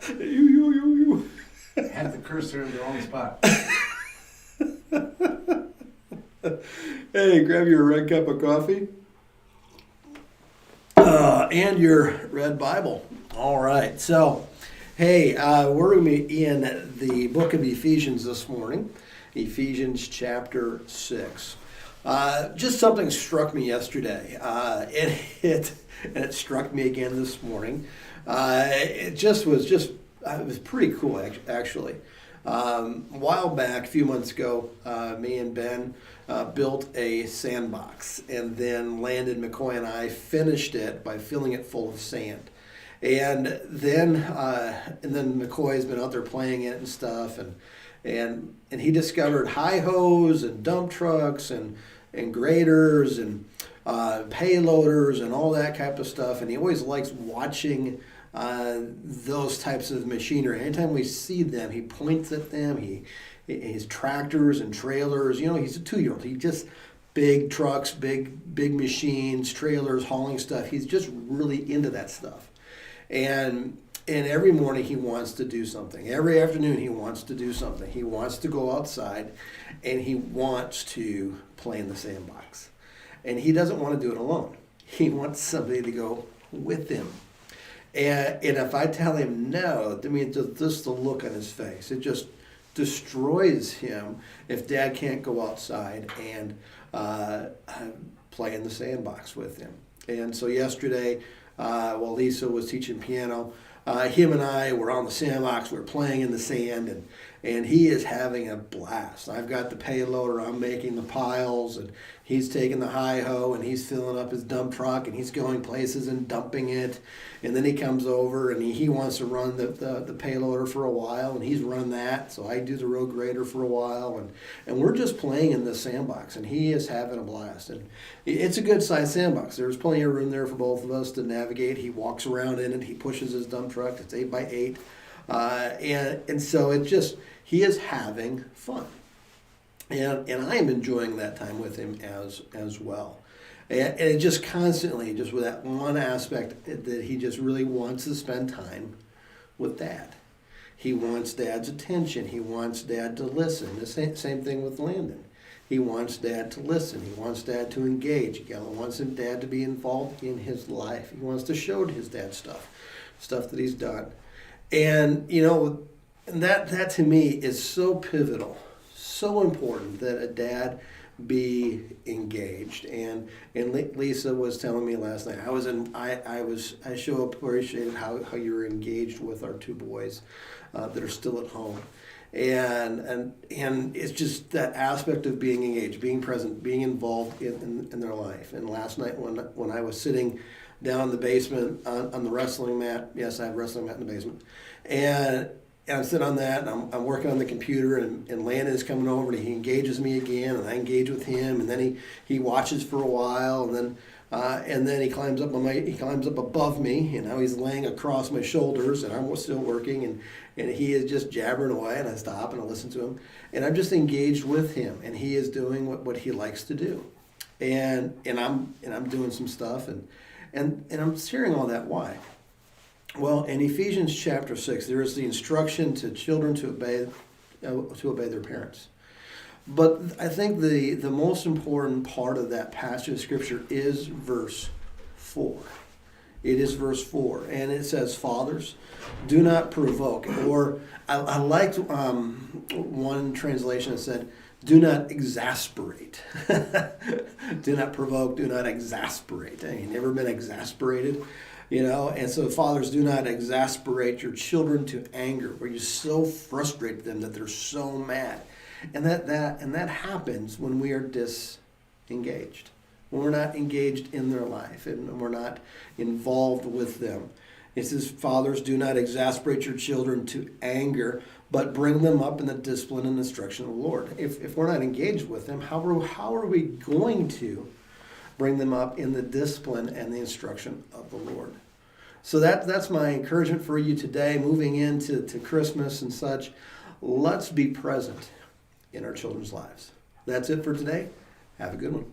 You. Had the cursor in the wrong spot. Hey, grab your red cup of coffee and your red Bible. All right. So, hey, we're going to be in the book of Ephesians this morning, Ephesians chapter 6. Just something struck me yesterday, and it struck me again this morning. It was pretty cool, actually. A while back, a few months ago, me and Ben built a sandbox, and then Landon McCoy and I finished it by filling it full of sand. And then McCoy's been out there playing it and stuff, and he discovered hi-hos and dump trucks and graders and payloaders and all that type of stuff, and he always likes watching those types of machinery. Anytime we see them, he points at them. His tractors and trailers. You know, he's a 2-year-old. He just big trucks, big machines, trailers, hauling stuff. He's just really into that stuff. And every morning he wants to do something. Every afternoon he wants to do something. He wants to go outside, and he wants to play in the sandbox. And he doesn't want to do it alone. He wants somebody to go with him. And if I tell him no, I mean, just the look on his face, it just destroys him if Dad can't go outside and play in the sandbox with him. And so yesterday, while Lisa was teaching piano, him and I were on the sandbox. We were playing in the sand, and he is having a blast. I've got the payloader. I'm making the piles, and he's taking the hi-ho, and he's filling up his dump truck, and he's going places and dumping it. And then he comes over, and he wants to run the payloader for a while, and he's run that. So I do the road grader for a while, and we're just playing in the sandbox, and he is having a blast. And it's a good-sized sandbox. There's plenty of room there for both of us to navigate. He walks around in it. He pushes his dump truck. It's 8x8. And so he is having fun. And I am enjoying that time with him as well. And it just constantly, just with that one aspect that he just really wants to spend time with Dad. He wants Dad's attention. He wants Dad to listen. The same thing with Landon. He wants Dad to listen. He wants Dad to engage. He wants Dad to be involved in his life. He wants to show his dad stuff that he's done. And, you know, that to me is so pivotal, so important that a dad be engaged. And Lisa was telling me last night, I so appreciated how you were engaged with our 2 boys that are still at home. And it's just that aspect of being engaged, being present, being involved in their life. And last night when I was sitting down in the basement on the wrestling mat, yes, I have a wrestling mat in the basement, and I'm sitting on that, and I'm working on the computer, and Landon is coming over, and he engages me again, and I engage with him, and then he watches for a while, and then he climbs up above me, and now he's laying across my shoulders, and I'm still working, and he is just jabbering away, and I stop and I listen to him, and I'm just engaged with him, and he is doing what he likes to do, and I'm doing some stuff, and I'm hearing all that. Why? Well, in Ephesians chapter 6, there is the instruction to children to obey their parents. But I think the most important part of that passage of Scripture is verse 4. It is verse 4, and it says, "Fathers, do not provoke." Or I liked one translation that said, "Do not exasperate." Do not provoke, do not exasperate. Have you never been exasperated? You know, and so fathers, do not exasperate your children to anger, where you so frustrate them that they're so mad. And that happens when we are disengaged, when we're not engaged in their life and we're not involved with them. It says, "Fathers, do not exasperate your children to anger, but bring them up in the discipline and instruction of the Lord." If we're not engaged with them, how are we going to bring them up in the discipline and the instruction of the Lord? So that's my encouragement for you today, moving into Christmas and such. Let's be present in our children's lives. That's it for today. Have a good one.